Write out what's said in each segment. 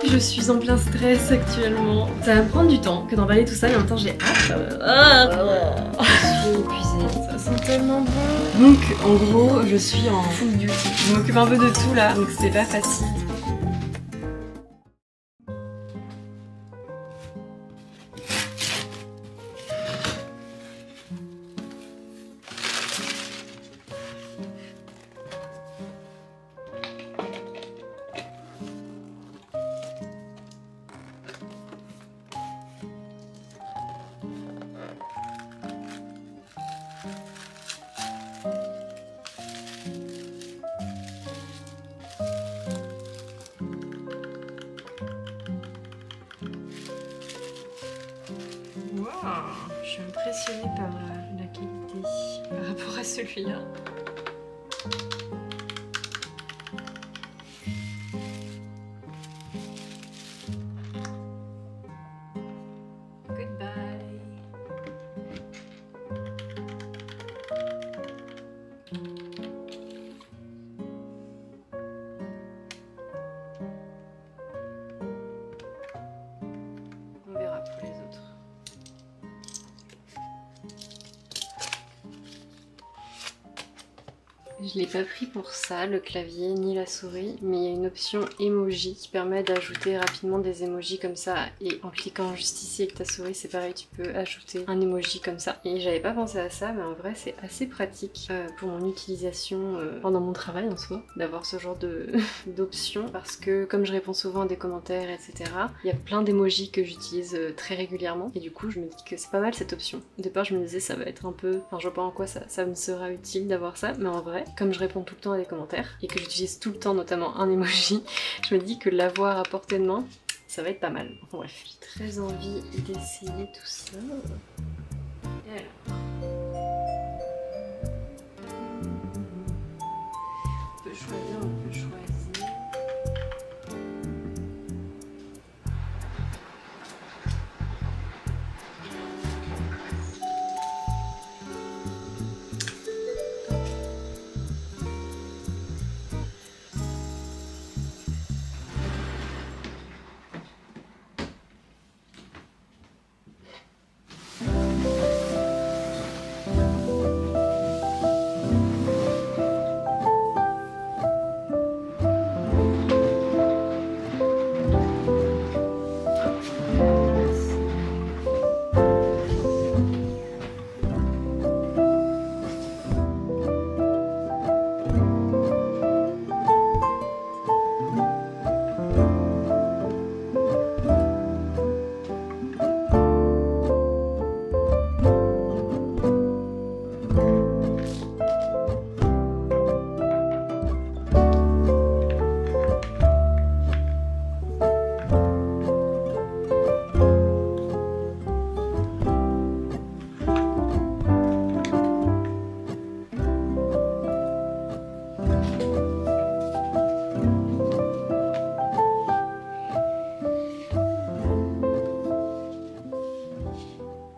Je suis en plein stress actuellement. Ça va me prendre du temps que d'emballer tout ça, mais en même temps j'ai hâte. Je suis épuisée. Ça sent tellement bon. Donc en gros, je suis en full duty. Je m'occupe un peu de tout là, donc c'est pas facile. Je suis impressionnée par la qualité par rapport à celui-là. Goodbye. On verra pour les autres. Je l'ai pas pris pour ça, le clavier ni la souris, mais il y a une option emoji qui permet d'ajouter rapidement des emojis comme ça, et en cliquant juste ici avec ta souris c'est pareil, tu peux ajouter un emoji comme ça. Et j'avais pas pensé à ça, mais en vrai c'est assez pratique pour mon utilisation pendant mon travail en soi, d'avoir ce genre d'options, parce que comme je réponds souvent à des commentaires etc, il y a plein d'emojis que j'utilise très régulièrement, et du coup je me dis que c'est pas mal cette option. Au départ je me disais ça va être un peu, enfin je vois pas en quoi ça me sera utile d'avoir ça, mais en vrai comme je réponds tout le temps à des commentaires et que j'utilise tout le temps notamment un emoji, je me dis que l'avoir à portée de main, ça va être pas mal. Enfin, bref, j'ai très envie d'essayer tout ça. Et alors, on peut choisir, on peut choisir.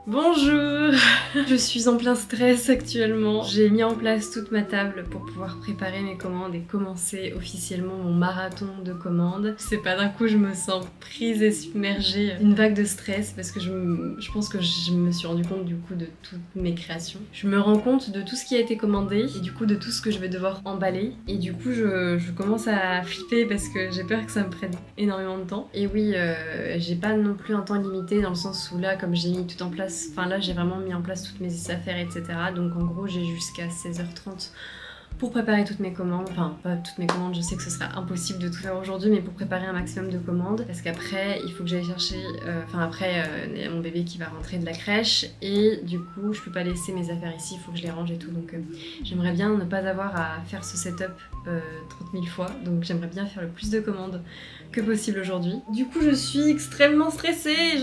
Bonjour! Je suis en plein stress actuellement. J'ai mis en place toute ma table pour pouvoir préparer mes commandes et commencer officiellement mon marathon de commandes. Je sais pas, d'un coup je me sens prise et submergée d'une vague de stress parce que je pense que je me suis rendu compte du coup de toutes mes créations. Je me rends compte de tout ce qui a été commandé et du coup de tout ce que je vais devoir emballer. Et du coup je commence à flipper parce que j'ai peur que ça me prenne énormément de temps. Et oui, j'ai pas non plus un temps limité dans le sens où là, comme j'ai mis tout en place, enfin là j'ai vraiment mis en place toutes mes affaires etc. Donc en gros j'ai jusqu'à 16h30 pour préparer toutes mes commandes, enfin pas toutes mes commandes, je sais que ce sera impossible de tout faire aujourd'hui, mais pour préparer un maximum de commandes, parce qu'après il faut que j'aille chercher, après il y a mon bébé qui va rentrer de la crèche, et du coup je peux pas laisser mes affaires ici, il faut que je les range et tout, donc j'aimerais bien ne pas avoir à faire ce setup 30 000 fois, donc j'aimerais bien faire le plus de commandes que possible aujourd'hui. Du coup je suis extrêmement stressée,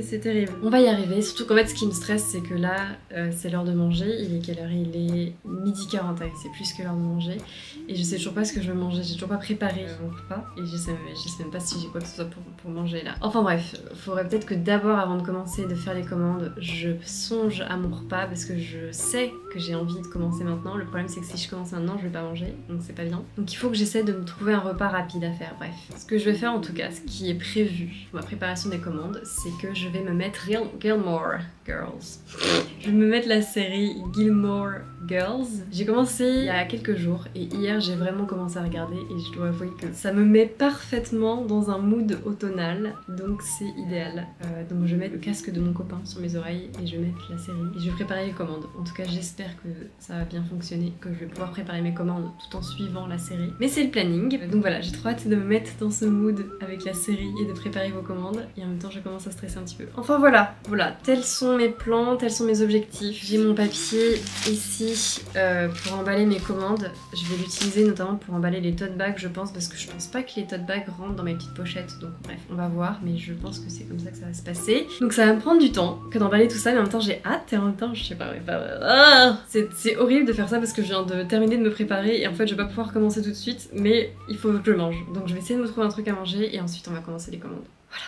c'est terrible. On va y arriver, surtout qu'en fait ce qui me stresse c'est que là c'est l'heure de manger, il est quelle heure? Il est 12h40. leur intéresser plus que l'heure de manger. Et je sais toujours pas ce que je veux manger, j'ai toujours pas préparé mon repas. Et je sais même pas si j'ai quoi que ce soit pour manger là. Enfin bref, faudrait peut-être que d'abord, avant de commencer de faire les commandes, je songe à mon repas parce que je sais que j'ai envie de commencer maintenant. Le problème c'est que si je commence maintenant, je vais pas manger, donc c'est pas bien. Donc il faut que j'essaie de me trouver un repas rapide à faire, bref. Ce que je vais faire en tout cas, ce qui est prévu pour ma préparation des commandes, c'est que je vais me mettre Gilmore Girls. Je vais me mettre la série Gilmore Girls. J'ai commencé il y a quelques jours et hier j'ai vraiment commencé à regarder et je dois avouer que ça me met parfaitement dans un mood automnal, donc c'est idéal. Donc je vais mettre le casque de mon copain sur mes oreilles et je vais mettre la série et je vais préparer les commandes. En tout cas j'espère que ça va bien fonctionner, que je vais pouvoir préparer mes commandes tout en suivant la série. Mais c'est le planning, donc voilà, j'ai trop hâte de me mettre dans ce mood avec la série et de préparer vos commandes et en même temps je commence à stresser un petit peu. Enfin voilà, tels sont mes plans, tels sont mes objectifs. J'ai mon papier ici pour emballer mes commandes. Je vais l'utiliser notamment pour emballer les tote bags je pense, parce que je pense pas que les tote bags rentrent dans mes petites pochettes, donc bref on va voir, mais je pense que c'est comme ça que ça va se passer. Donc ça va me prendre du temps que d'emballer tout ça, mais en même temps j'ai hâte et en même temps je sais pas, c'est horrible de faire ça parce que je viens de terminer de me préparer et en fait je vais pas pouvoir commencer tout de suite, mais il faut que je mange. Donc je vais essayer de me trouver un truc à manger et ensuite on va commencer les commandes. Voilà.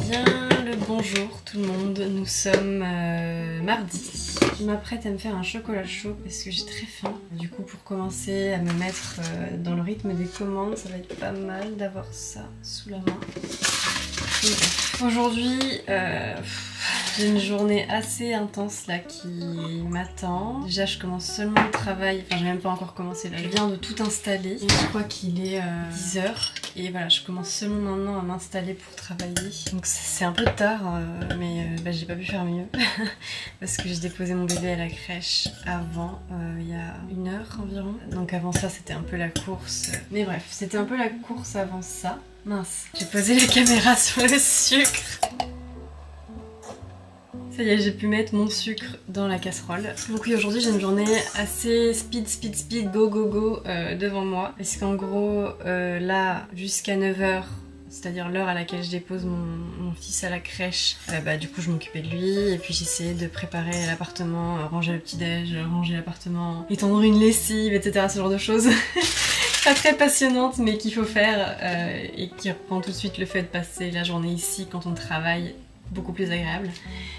Bien le bonjour tout le monde, nous sommes mardi. Je m'apprête à me faire un chocolat chaud parce que j'ai très faim. Du coup pour commencer à me mettre dans le rythme des commandes, ça va être pas mal d'avoir ça sous la main. Aujourd'hui, j'ai une journée assez intense là qui m'attend. Déjà je commence seulement le travail, enfin j'ai même pas encore commencé là, je viens de tout installer. Je crois qu'il est 10h et voilà, je commence seulement maintenant à m'installer pour travailler. Donc c'est un peu tard mais j'ai pas pu faire mieux parce que j'ai déposé mon bébé à la crèche avant, il y a 1 heure environ. Donc avant ça c'était un peu la course, mais bref, c'était un peu la course avant ça. Mince, j'ai posé la caméra sur le sucre. Ça y est, j'ai pu mettre mon sucre dans la casserole. Donc oui, aujourd'hui j'ai une journée assez speed, go devant moi. Parce qu'en gros, là, jusqu'à 9h, c'est-à-dire l'heure à laquelle je dépose mon fils à la crèche, du coup je m'occupais de lui et puis j'essayais de préparer l'appartement, ranger le petit-déj, ranger l'appartement, étendre une lessive, etc. ce genre de choses. Pas très passionnante mais qu'il faut faire et qui reprend tout de suite le fait de passer la journée ici quand on travaille beaucoup plus agréable.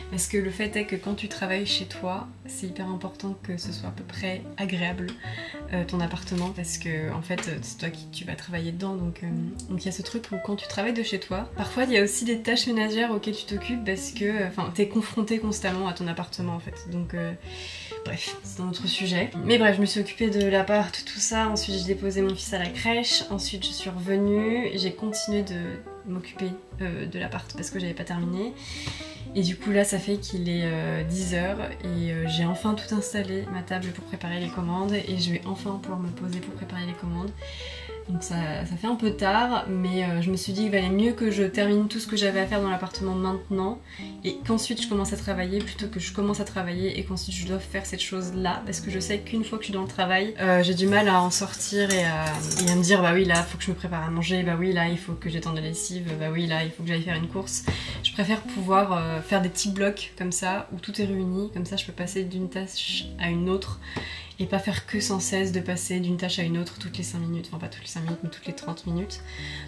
Parce que le fait est que quand tu travailles chez toi, c'est hyper important que ce soit à peu près agréable ton appartement parce que en fait c'est toi qui tu vas travailler dedans donc il y a ce truc où quand tu travailles de chez toi, parfois il y a aussi des tâches ménagères auxquelles tu t'occupes parce que t'es confronté constamment à ton appartement en fait. Donc bref, c'est un autre sujet. Mais bref, je me suis occupée de l'appart, tout ça, ensuite j'ai déposé mon fils à la crèche, ensuite je suis revenue, j'ai continué de m'occuper de l'appart parce que j'avais pas terminé. Et du coup là ça fait qu'il est 10h et j'ai enfin tout installé, ma table pour préparer les commandes et je vais enfin pouvoir me poser pour préparer les commandes. Donc ça fait un peu tard mais je me suis dit qu'il valait mieux que je termine tout ce que j'avais à faire dans l'appartement maintenant et qu'ensuite je commence à travailler plutôt que je commence à travailler et qu'ensuite je dois faire cette chose là parce que je sais qu'une fois que je suis dans le travail j'ai du mal à en sortir et à me dire bah oui là faut que je me prépare à manger, bah oui là il faut que j'étende la lessive, bah oui là il faut que j'aille faire une course. Je préfère pouvoir faire des petits blocs comme ça où tout est réuni, comme ça je peux passer d'une tâche à une autre et pas faire que sans cesse de passer d'une tâche à une autre toutes les 5 minutes, enfin pas toutes les 5 minutes mais toutes les 30 minutes.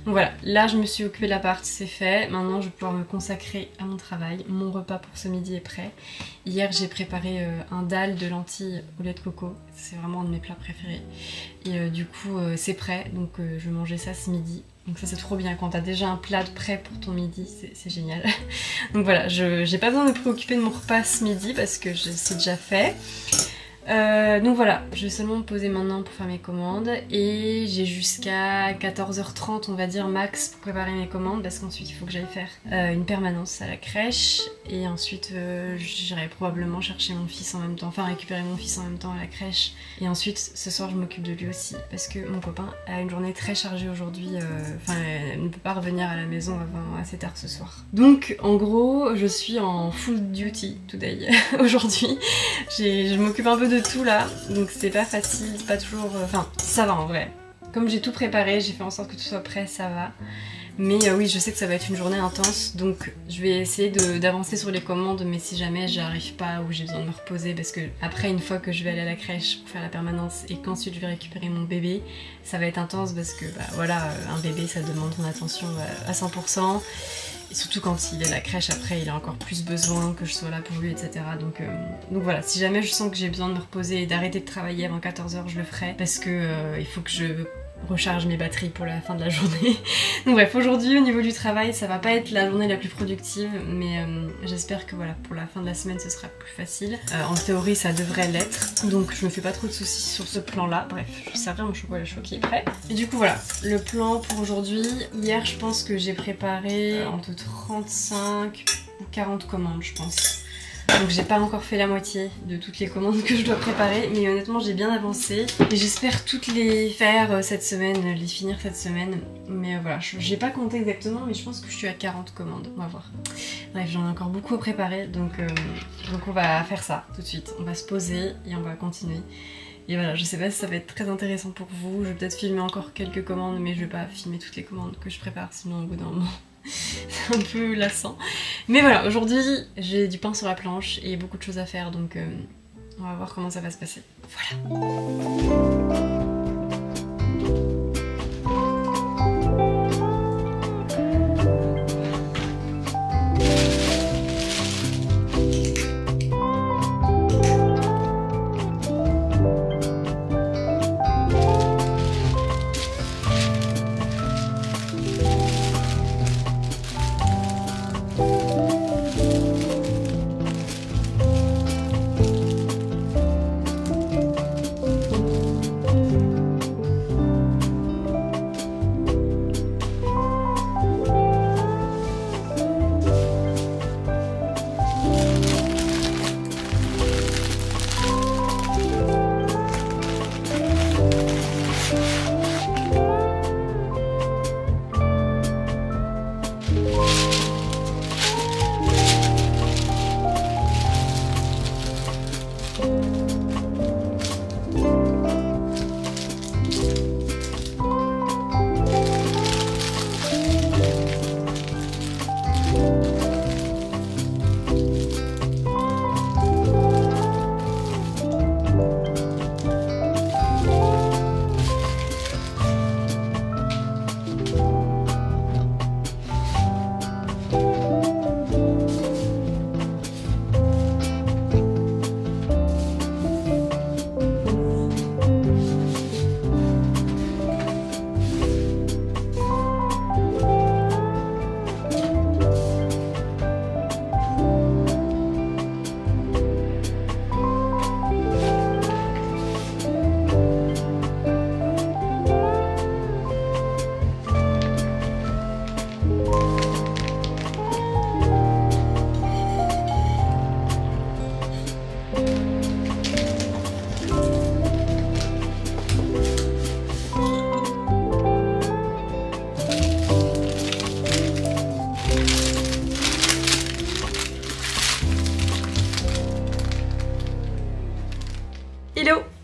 Donc voilà, là je me suis occupée de l'appart, c'est fait, maintenant je vais pouvoir me consacrer à mon travail, mon repas pour ce midi est prêt. Hier j'ai préparé un dalle de lentilles au lait de coco, c'est vraiment un de mes plats préférés et du coup c'est prêt, donc je vais manger ça ce midi. Donc ça c'est trop bien, quand t'as déjà un plat de prêt pour ton midi, c'est génial. Donc voilà, j'ai pas besoin de me préoccuper de mon repas ce midi parce que c'est déjà fait. Donc voilà, je vais seulement me poser maintenant pour faire mes commandes et j'ai jusqu'à 14h30 on va dire max pour préparer mes commandes parce qu'ensuite il faut que j'aille faire une permanence à la crèche et ensuite j'irai probablement chercher mon fils en même temps, enfin récupérer mon fils en même temps à la crèche et ensuite ce soir je m'occupe de lui aussi parce que mon copain a une journée très chargée aujourd'hui, elle ne peut pas revenir à la maison avant assez tard ce soir. Donc en gros je suis en full duty today aujourd'hui, je m'occupe un peu de tout là, donc c'est pas facile, c'est pas toujours... Enfin, ça va en vrai. Comme j'ai tout préparé, j'ai fait en sorte que tout soit prêt, ça va. Mais oui, je sais que ça va être une journée intense, donc je vais essayer d'avancer sur les commandes, mais si jamais j'arrive pas ou j'ai besoin de me reposer, parce que après, une fois que je vais aller à la crèche pour faire la permanence et qu'ensuite je vais récupérer mon bébé, ça va être intense parce que voilà, un bébé ça demande ton attention à 100%. Et surtout quand il est à la crèche après il a encore plus besoin que je sois là pour lui etc. Donc voilà, si jamais je sens que j'ai besoin de me reposer et d'arrêter de travailler avant 14h je le ferai parce que il faut que je recharge mes batteries pour la fin de la journée. Donc bref, aujourd'hui au niveau du travail ça va pas être la journée la plus productive mais j'espère que voilà pour la fin de la semaine ce sera plus facile. En théorie ça devrait l'être donc je me fais pas trop de soucis sur ce plan là. Bref, je vais servir mon chocolat chaud qui est prêt. Et du coup voilà, le plan pour aujourd'hui. Hier je pense que j'ai préparé entre 35 ou 40 commandes je pense. Donc j'ai pas encore fait la moitié de toutes les commandes que je dois préparer, mais honnêtement j'ai bien avancé et j'espère toutes les faire cette semaine, les finir cette semaine. Mais voilà, j'ai pas compté exactement mais je pense que je suis à 40 commandes, on va voir. Bref, j'en ai encore beaucoup à préparer donc on va faire ça tout de suite. On va se poser et on va continuer. Et voilà, je sais pas si ça va être très intéressant pour vous, je vais peut-être filmer encore quelques commandes mais je vais pas filmer toutes les commandes que je prépare sinon au bout d'un moment c'est un peu lassant. Mais voilà, aujourd'hui j'ai du pain sur la planche et beaucoup de choses à faire donc on va voir comment ça va se passer. Voilà.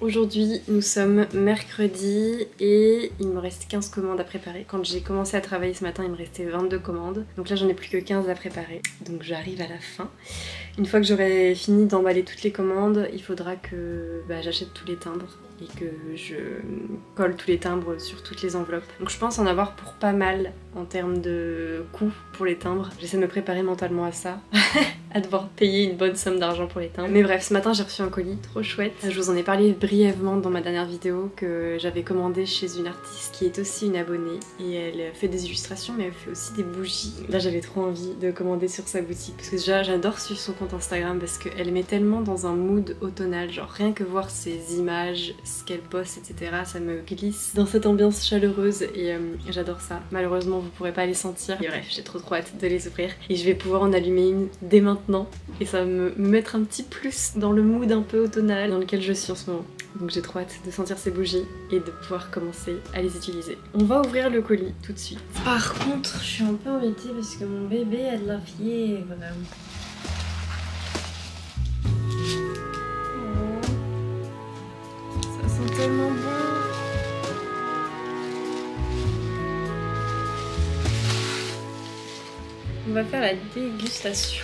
Aujourd'hui, nous sommes mercredi et il me reste 15 commandes à préparer. Quand j'ai commencé à travailler ce matin, il me restait 22 commandes. Donc là, j'en ai plus que 15 à préparer. Donc j'arrive à la fin. Une fois que j'aurai fini d'emballer toutes les commandes, il faudra que j'achète tous les timbres et que je colle tous les timbres sur toutes les enveloppes. Donc je pense en avoir pour pas mal en termes de coûts pour les timbres. J'essaie de me préparer mentalement à ça, à devoir payer une bonne somme d'argent pour les timbres. Mais bref, ce matin j'ai reçu un colis trop chouette. Je vous en ai parlé brièvement dans ma dernière vidéo que j'avais commandé chez une artiste qui est aussi une abonnée et elle fait des illustrations mais elle fait aussi des bougies. Là j'avais trop envie de commander sur sa boutique parce que déjà j'adore suivre son compte Instagram parce qu'elle met tellement dans un mood automnal, genre rien que voir ses images, ce qu'elle poste, etc. ça me glisse dans cette ambiance chaleureuse et j'adore ça. Malheureusement vous pourrez pas les sentir. Et bref, j'ai trop hâte de les ouvrir et je vais pouvoir en allumer une dès maintenant et ça va me mettre un petit plus dans le mood un peu automnal dans lequel je suis en ce moment. Donc j'ai trop hâte de sentir ces bougies et de pouvoir commencer à les utiliser. On va ouvrir le colis tout de suite. Par contre, je suis un peu embêtée parce que mon bébé a de la fièvre. Oh. Ça sent tellement bon. On va faire la dégustation.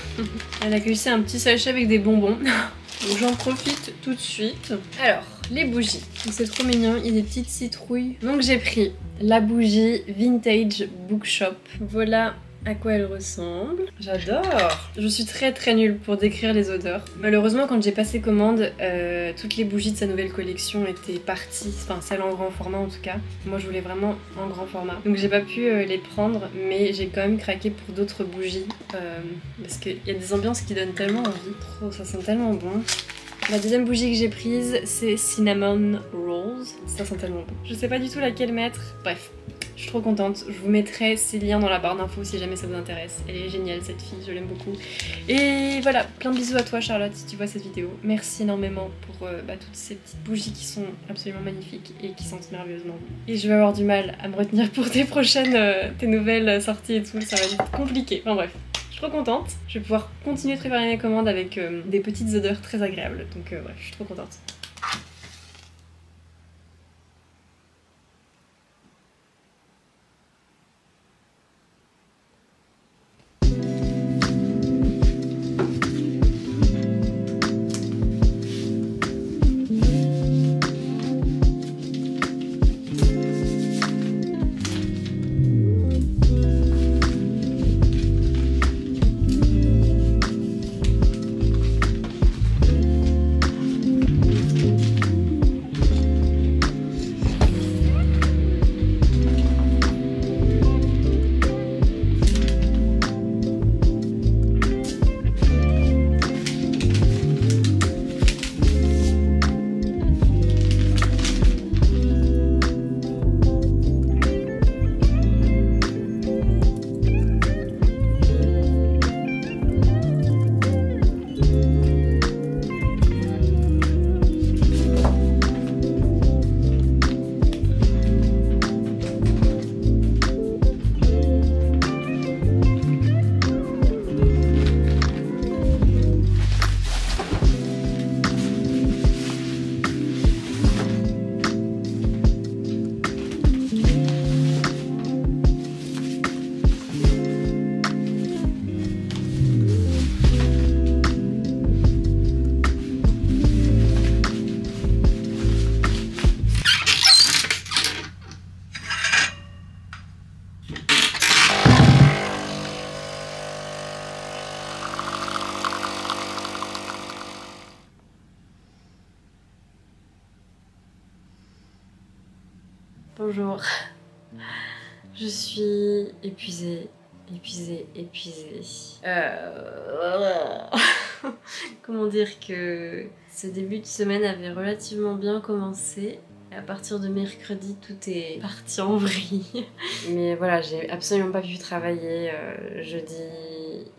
Elle a glissé un petit sachet avec des bonbons. Donc j'en profite tout de suite. Alors, les bougies. C'est trop mignon, il y a des petites citrouilles. Donc j'ai pris la bougie Vintage Bookshop. Voilà à quoi elle ressemble. J'adore. Je suis très nulle pour décrire les odeurs. Malheureusement, quand j'ai passé commande, toutes les bougies de sa nouvelle collection étaient parties. Enfin, celles en grand format en tout cas. Moi, je voulais vraiment en grand format. Donc j'ai pas pu les prendre, mais j'ai quand même craqué pour d'autres bougies. Parce qu'il y a des ambiances qui donnent tellement envie. Trop, ça sent tellement bon. La deuxième bougie que j'ai prise, c'est Cinnamon Rolls. Ça sent tellement bon. Je sais pas du tout laquelle mettre. Bref. Je suis trop contente, je vous mettrai ces liens dans la barre d'infos si jamais ça vous intéresse. Elle est géniale cette fille, je l'aime beaucoup. Et voilà, plein de bisous à toi Charlotte si tu vois cette vidéo. Merci énormément pour toutes ces petites bougies qui sont absolument magnifiques et qui sentent merveilleusement bon. Et je vais avoir du mal à me retenir pour tes prochaines, tes nouvelles sorties et tout, ça va être compliqué. Enfin bref. Je suis trop contente, je vais pouvoir continuer de préparer mes commandes avec des petites odeurs très agréables. Donc bref, je suis trop contente. Bonjour, je suis épuisée. Comment dire que ce début de semaine avait relativement bien commencé. À partir de mercredi, tout est parti en vrille. Mais voilà, j'ai absolument pas pu travailler jeudi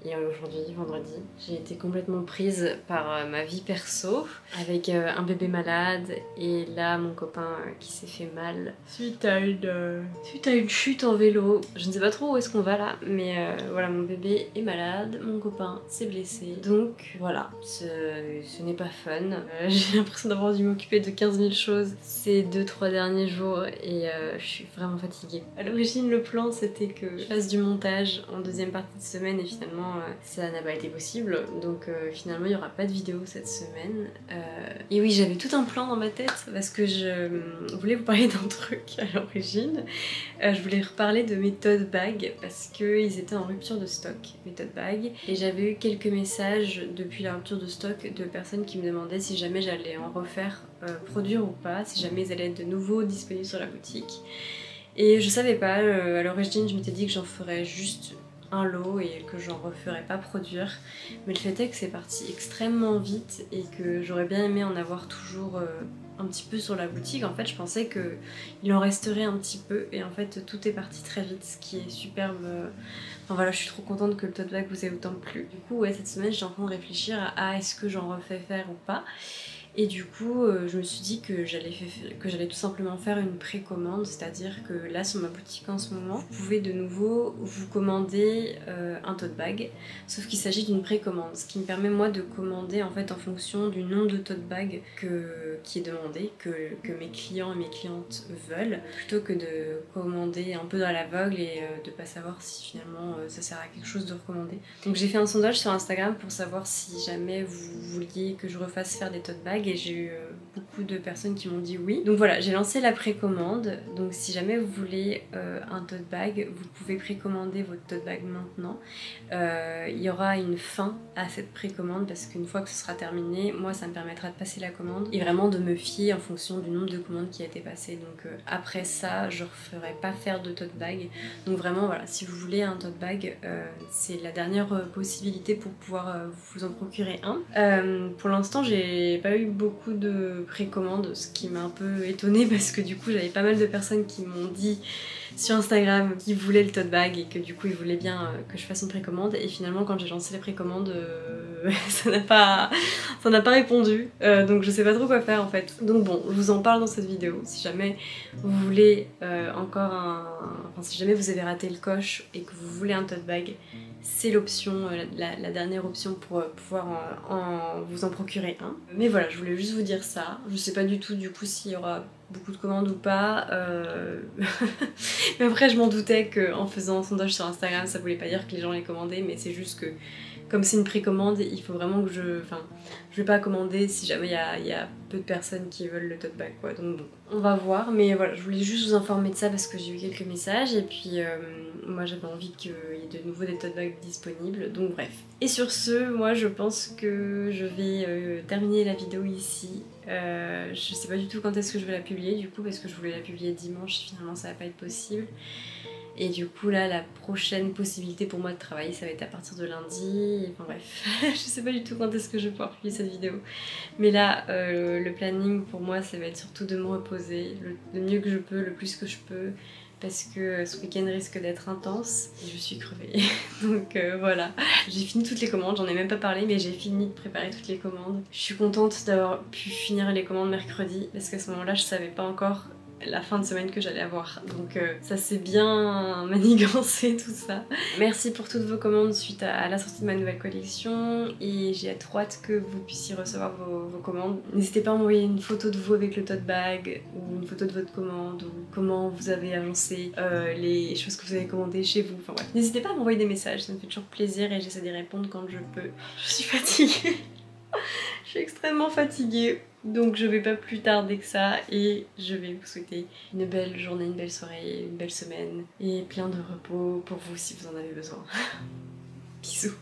et aujourd'hui, vendredi, j'ai été complètement prise par ma vie perso avec un bébé malade et là mon copain qui s'est fait mal suite à une chute en vélo. Je ne sais pas trop où est-ce qu'on va là, mais voilà, mon bébé est malade, mon copain s'est blessé, donc voilà, ce n'est pas fun. J'ai l'impression d'avoir dû m'occuper de 15 000 choses ces 2-3 derniers jours et je suis vraiment fatiguée. À l'origine, le plan c'était que je fasse du montage en deuxième partie de semaine et finalement ça n'a pas été possible, donc finalement il n'y aura pas de vidéo cette semaine. Et oui, j'avais tout un plan dans ma tête parce que je voulais vous parler d'un truc à l'origine. Je voulais reparler de mes tote bags parce qu'ils étaient en rupture de stock, mes tote bags, et j'avais eu quelques messages depuis la rupture de stock de personnes qui me demandaient si jamais j'allais en refaire produire ou pas, si jamais ils allaient être de nouveau disponibles sur la boutique. Et je savais pas, à l'origine je m'étais dit que j'en ferais juste un lot et que j'en referais pas produire, mais le fait est que c'est parti extrêmement vite et que j'aurais bien aimé en avoir toujours un petit peu sur la boutique. En fait je pensais qu'il en resterait un petit peu et en fait tout est parti très vite, ce qui est superbe. Enfin voilà, je suis trop contente que le tote bag vous ait autant plu. Du coup ouais, cette semaine j'étais en train de réfléchir à est-ce que j'en refais faire ou pas. Et du coup, je me suis dit que j'allais tout simplement faire une précommande, c'est-à-dire que là sur ma boutique en ce moment, vous pouvez de nouveau vous commander un tote bag, sauf qu'il s'agit d'une précommande, ce qui me permet moi de commander en fait en fonction du nombre de tote bag qui est demandé, que mes clients et mes clientes veulent, plutôt que de commander un peu dans l'aveugle et de pas savoir si finalement ça sert à quelque chose de recommander. Donc j'ai fait un sondage sur Instagram pour savoir si jamais vous vouliez que je refasse faire des tote bags et j'ai eu beaucoup de personnes qui m'ont dit oui. Donc voilà, j'ai lancé la précommande. Donc si jamais vous voulez un tote bag, vous pouvez précommander votre tote bag maintenant. Il y aura une fin à cette précommande parce qu'une fois que ce sera terminé, moi ça me permettra de passer la commande et vraiment de me fier en fonction du nombre de commandes qui a été passé. Donc après ça, je ne referai pas faire de tote bag. Donc vraiment voilà, si vous voulez un tote bag, c'est la dernière possibilité pour pouvoir vous en procurer un. Pour l'instant, j'ai pas eu beaucoup de précommandes, ce qui m'a un peu étonnée parce que du coup j'avais pas mal de personnes qui m'ont dit sur Instagram qu'ils voulaient le tote bag et que du coup ils voulaient bien que je fasse une précommande, et finalement quand j'ai lancé les précommandes ça n'a pas répondu, donc je sais pas trop quoi faire en fait. Donc bon, je vous en parle dans cette vidéo. Si jamais vous voulez si jamais vous avez raté le coche et que vous voulez un tote bag, c'est l'option, la dernière option pour pouvoir vous en procurer un. Mais voilà, je voulais juste vous dire ça. Je sais pas du tout du coup s'il y aura beaucoup de commandes ou pas. Mais après je m'en doutais qu'en faisant un sondage sur Instagram ça voulait pas dire que les gens les commandaient, mais c'est juste que comme c'est une précommande, il faut vraiment que je vais pas commander si jamais il y a peu de personnes qui veulent le tote bag quoi. Donc bon, on va voir, mais voilà, je voulais juste vous informer de ça parce que j'ai eu quelques messages et puis moi j'avais envie qu'il y ait de nouveau des tote bags disponibles, donc bref. Et sur ce, moi je pense que je vais terminer la vidéo ici. Je sais pas du tout quand est-ce que je vais la publier du coup, parce que je voulais la publier dimanche, finalement ça va pas être possible. Et du coup là, la prochaine possibilité pour moi de travailler, ça va être à partir de lundi. Enfin bref, je sais pas du tout quand est-ce que je vais pouvoir publier cette vidéo. Mais là, le planning pour moi, ça va être surtout de me reposer le mieux que je peux, le plus que je peux. Parce que ce week-end risque d'être intense et je suis crevée. Donc voilà, j'ai fini toutes les commandes, j'en ai même pas parlé, mais j'ai fini de préparer toutes les commandes. Je suis contente d'avoir pu finir les commandes mercredi parce qu'à ce moment-là, je savais pas encore la fin de semaine que j'allais avoir, donc ça s'est bien manigancé tout ça. Merci pour toutes vos commandes suite à la sortie de ma nouvelle collection et j'ai trop hâte que vous puissiez recevoir vos commandes. N'hésitez pas à m'envoyer une photo de vous avec le tote bag ou une photo de votre commande ou comment vous avez agencé les choses que vous avez commandées chez vous, enfin bref. N'hésitez pas à m'envoyer des messages, ça me fait toujours plaisir et j'essaie d'y répondre quand je peux. Je suis fatiguée. Je suis extrêmement fatiguée, donc je vais pas plus tarder que ça et je vais vous souhaiter une belle journée, une belle soirée, une belle semaine et plein de repos pour vous si vous en avez besoin. Bisous.